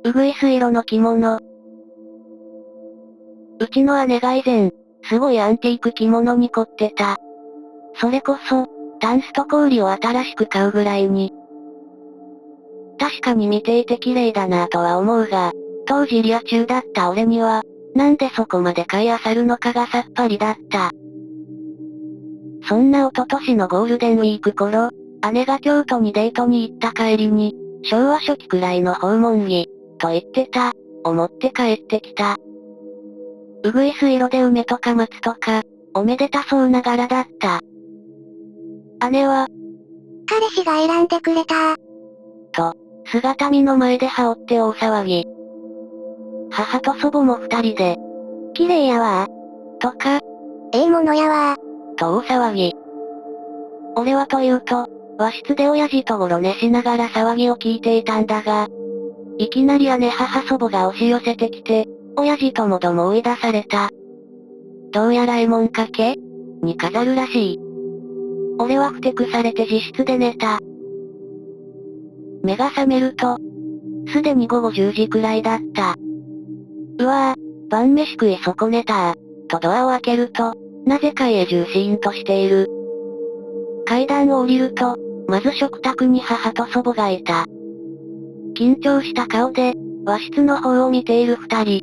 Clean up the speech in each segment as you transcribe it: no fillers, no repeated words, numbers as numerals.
うぐいす色の着物。うちの姉が以前、すごいアンティーク着物に凝ってた。それこそ、タンスと氷を新しく買うぐらいに。確かに見ていて綺麗だなぁとは思うが、当時リア充だった俺には、なんでそこまで買い漁るのかがさっぱりだった。そんな一昨年のゴールデンウィーク頃、姉が京都にデートに行った帰りに、昭和初期くらいの訪問着、と言ってた、思って帰ってきた。うぐいす色で梅とか松とか、おめでたそうな柄だった。姉は、彼氏が選んでくれた。と、姿見の前で羽織って大騒ぎ。母と祖母も二人で、綺麗やわとか、ええものやわと大騒ぎ。俺はというと、和室で親父とごろ寝しながら騒ぎを聞いていたんだが、いきなり姉母祖母が押し寄せてきて、親父ともども追い出された。どうやら絵文掛けに飾るらしい。俺はふてくされて自室で寝た。目が覚めると、すでに午後10時くらいだった。うわぁ、晩飯食い損ねたとドアを開けると、なぜか家中シーンとしている。階段を降りると、まず食卓に母と祖母がいた。緊張した顔で、和室の方を見ている二人。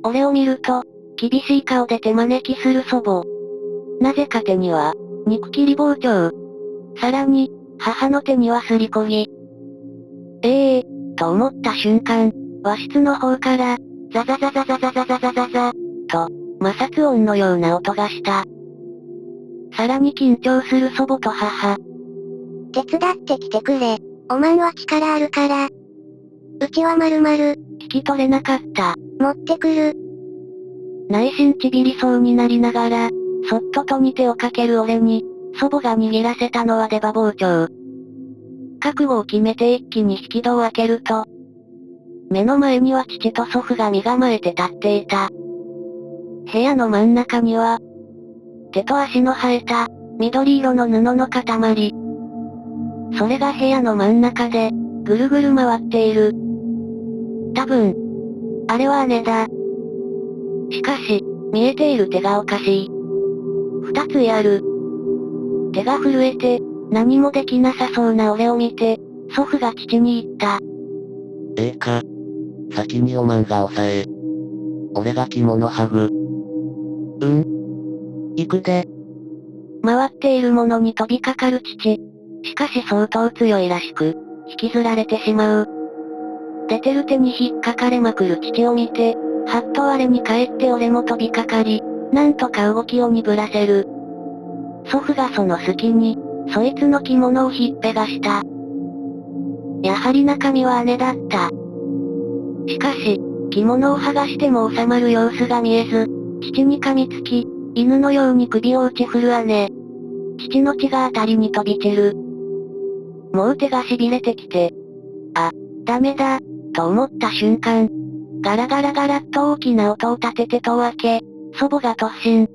俺を見ると、厳しい顔で手招きする祖母。なぜか手には、肉切り包丁。さらに、母の手にはすりこぎ。と思った瞬間、和室の方から、ザザザザザザザザザザザ、と、摩擦音のような音がした。さらに緊張する祖母と母。手伝ってきてくれ。おまんは力あるから。うちは〇〇。聞き取れなかった。持ってくる。内心ちびりそうになりながら、そっと戸に手をかける俺に、祖母が握らせたのは出刃包丁。覚悟を決めて一気に引き戸を開けると、目の前には父と祖父が身構えて立っていた。部屋の真ん中には、手と足の生えた、緑色の布の塊。それが部屋の真ん中で、ぐるぐる回っている。多分、あれは姉だ。しかし、見えている手がおかしい。二つある。手が震えて、何もできなさそうな俺を見て、祖父が父に言った。ええか。先におまんが押さえ。俺が着物剥ぐ。行くで。回っているものに飛びかかる父。しかし相当強いらしく、引きずられてしまう。出てる手に引っかかれまくる父を見て、はっと我に返って俺も飛びかかり、なんとか動きを鈍らせる。祖父がその隙に、そいつの着物をひっぺがした。やはり中身は姉だった。しかし、着物を剥がしても収まる様子が見えず、父に噛みつき、犬のように首を打ち振る姉。父の血があたりに飛び散る。もう手が痺れてきて。ダメだ、と思った瞬間。ガラガラガラっと大きな音を立てて戸を開け、祖母が突進。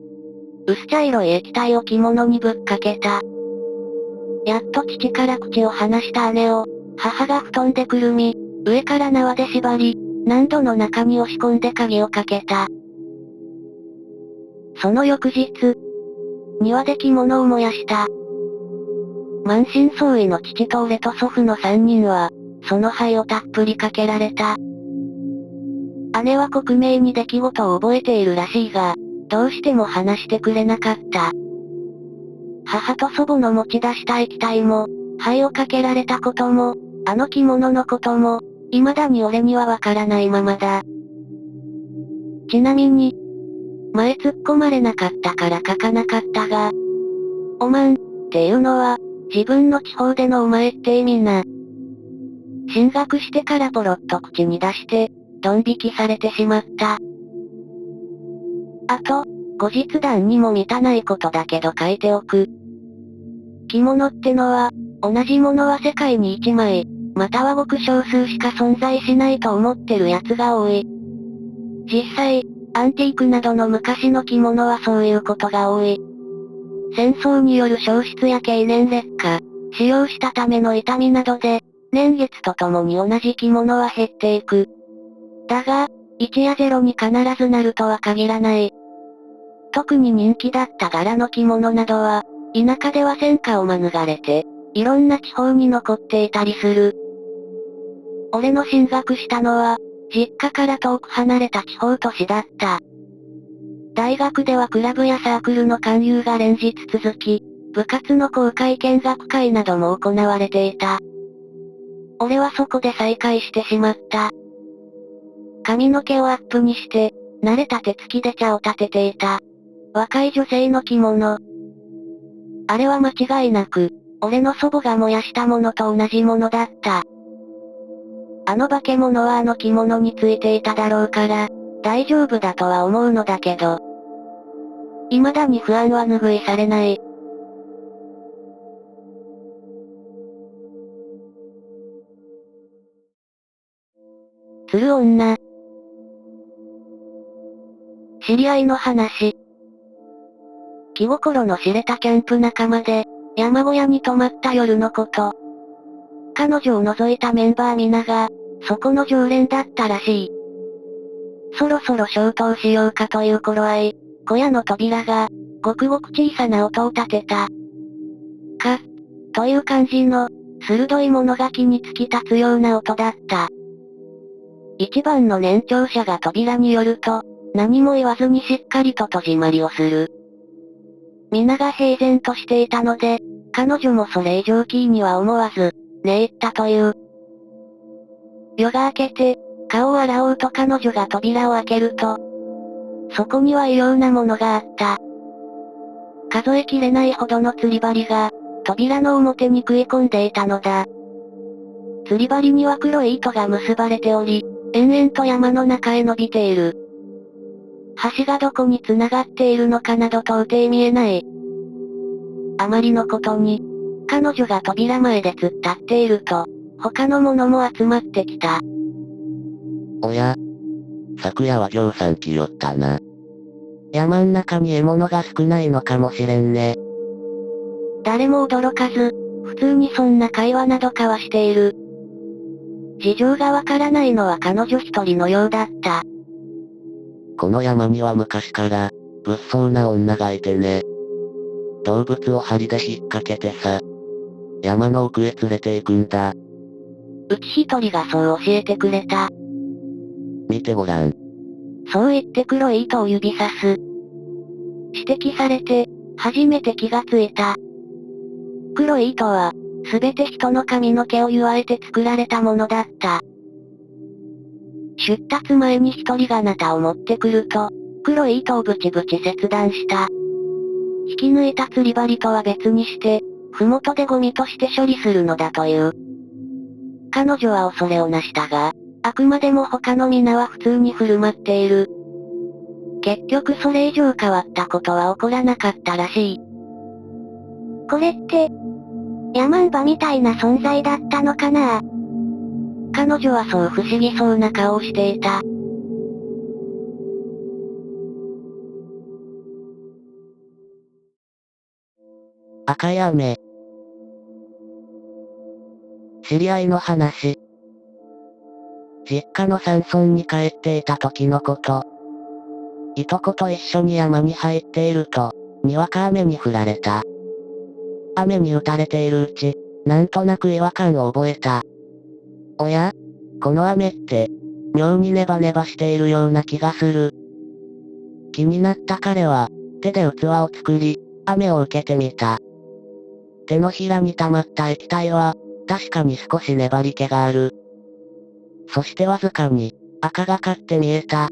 薄茶色い液体を着物にぶっかけた。やっと父から口を離した姉を、母が布団でくるみ、上から縄で縛り、何度の中に押し込んで鍵をかけた。その翌日、庭で着物を燃やした。満身創痍の父と俺と祖父の三人は、その灰をたっぷりかけられた。姉は克明に出来事を覚えているらしいが、どうしても話してくれなかった。母と祖母の持ち出した液体も、灰をかけられたことも、あの着物のことも、未だに俺にはわからないままだ。ちなみに、前突っ込まれなかったから書かなかったが、おまん、っていうのは、自分の地方でのお前って意味な。進学してからポロッと口に出して、ドン引きされてしまった。あと、後日談にも満たないことだけど書いておく。着物ってのは、同じものは世界に一枚、またはごく少数しか存在しないと思ってる奴が多い。実際、アンティークなどの昔の着物はそういうことが多い。戦争による消失や経年劣化、使用したための傷みなどで、年月とともに同じ着物は減っていく。だが、1や0に必ずなるとは限らない。特に人気だった柄の着物などは、田舎では戦火を免れて、いろんな地方に残っていたりする。俺の進学したのは、実家から遠く離れた地方都市だった。大学ではクラブやサークルの勧誘が連日続き、部活の公開見学会なども行われていた。俺はそこで再会してしまった。髪の毛をアップにして、慣れた手つきで茶を立てていた。若い女性の着物。あれは間違いなく、俺の祖母が燃やしたものと同じものだった。あの化け物はあの着物についていただろうから、大丈夫だとは思うのだけど。未だに不安は拭いされない。釣る女。知り合いの話。気心の知れたキャンプ仲間で、山小屋に泊まった夜のこと。彼女を除いたメンバー皆が、そこの常連だったらしい。そろそろ消灯しようかという頃合い、小屋の扉が、ごくごく小さな音を立てた。という感じの、鋭い物書きに突き立つような音だった。一番の年長者が扉によると、何も言わずにしっかりと戸締まりをする。皆が平然としていたので、彼女もそれ以上キーには思わず、寝入ったという。夜が明けて、顔を洗おうと彼女が扉を開けると、そこには異様なものがあった。数えきれないほどの釣り針が、扉の表に食い込んでいたのだ。釣り針には黒い糸が結ばれており、延々と山の中へ伸びている。橋がどこに繋がっているのかなど到底見えない。あまりのことに、彼女が扉前で突っ立っていると、他の者も集まってきた。おや、昨夜はぎょうさん来よったな。山ん中に獲物が少ないのかもしれんね。誰も驚かず、普通にそんな会話など交わしている。事情がわからないのは彼女一人のようだった。この山には昔から、物騒な女がいてね。動物を針で引っ掛けてさ、山の奥へ連れて行くんだ。うち一人がそう教えてくれた。見てごらん。そう言って黒い糸を指さす。指摘されて、初めて気がついた。黒い糸は、すべて人の髪の毛を結わえて作られたものだった。出立前に一人がナタを持ってくると、黒い糸をブチブチ切断した。引き抜いた釣り針とは別にして、ふもとでゴミとして処理するのだという。彼女は恐れをなしたが、あくまでも他の皆は普通に振る舞っている。結局それ以上変わったことは起こらなかったらしい。これって、ヤマンバみたいな存在だったのかな？彼女はそう不思議そうな顔をしていた。赤い雨。知り合いの話。実家の山村に帰っていた時のこと。いとこと一緒に山に入っていると、にわか雨に降られた。雨に打たれているうち、なんとなく違和感を覚えた。おや？この雨って、妙にネバネバしているような気がする。気になった彼は、手で器を作り、雨を受けてみた。手のひらに溜まった液体は、確かに少し粘り気がある。そしてわずかに、赤がかって見えた。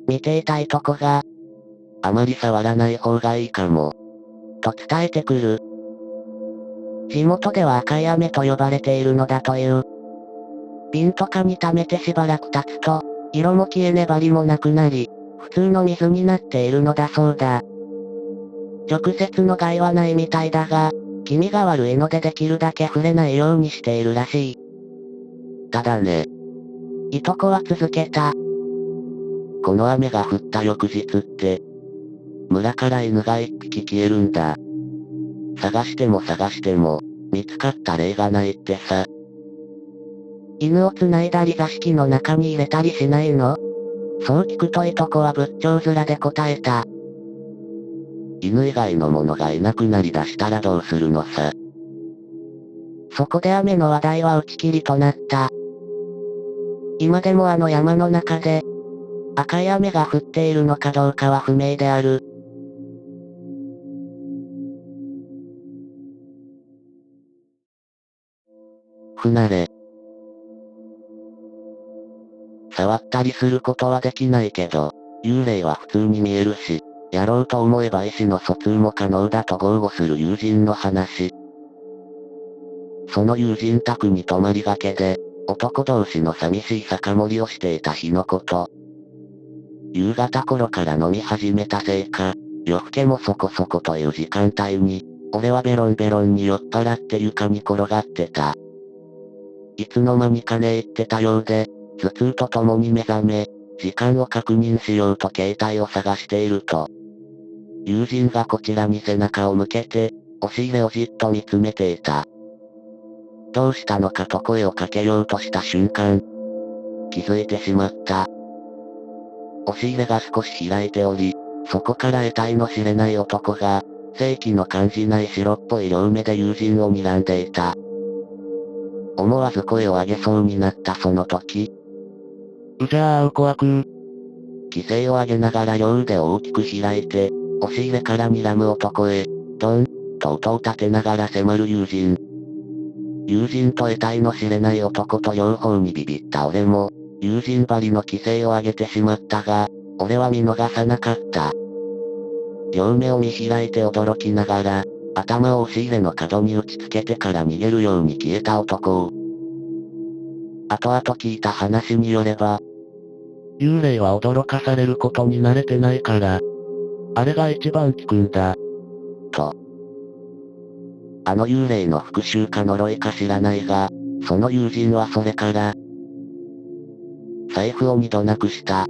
見ていたいとこが、あまり触らない方がいいかも。と伝えてくる。地元では赤い雨と呼ばれているのだという。瓶とかに溜めてしばらく経つと、色も消え粘りもなくなり、普通の水になっているのだそうだ。直接の害はないみたいだが、気味が悪いのでできるだけ触れないようにしているらしい。ただね。いとこは続けた。この雨が降った翌日って、村から犬が一匹消えるんだ。探しても探しても、見つかった例がないってさ。犬を繋いだり座敷の中に入れたりしないの？そう聞くといとこは仏頂面で答えた。犬以外の者がいなくなりだしたらどうするのさ。そこで雨の話題は打ち切りとなった。今でもあの山の中で、赤い雨が降っているのかどうかは不明である。不慣れ。触ったりすることはできないけど、幽霊は普通に見えるし、やろうと思えば意思の疎通も可能だと豪語する友人の話。その友人宅に泊まりがけで、男同士の寂しい酒盛りをしていた日のこと。夕方頃から飲み始めたせいか、夜更けもそこそこという時間帯に、俺はベロンベロンに酔っ払って床に転がってた。いつの間にか寝入ってたようで、頭痛とともに目覚め、時間を確認しようと携帯を探していると、友人がこちらに背中を向けて、押し入れをじっと見つめていた。どうしたのかと声をかけようとした瞬間、気づいてしまった。押し入れが少し開いており、そこから得体の知れない男が、正気の感じない白っぽい両目で友人を睨んでいた。思わず声を上げそうになったその時。うじゃあ怖く。気勢を上げながら両腕を大きく開いて、押し入れから睨む男へ、ドン、と音を立てながら迫る友人。友人と得体の知れない男と両方にビビった俺も、友人ばりの気勢を上げてしまったが、俺は見逃さなかった。両目を見開いて驚きながら、頭を押し入れの角に打ちつけてから逃げるように消えた男を。後々聞いた話によれば、幽霊は驚かされることに慣れてないから、あれが一番効くんだ。と。あの幽霊の復讐か呪いか知らないが、その友人はそれから、財布を2度なくした。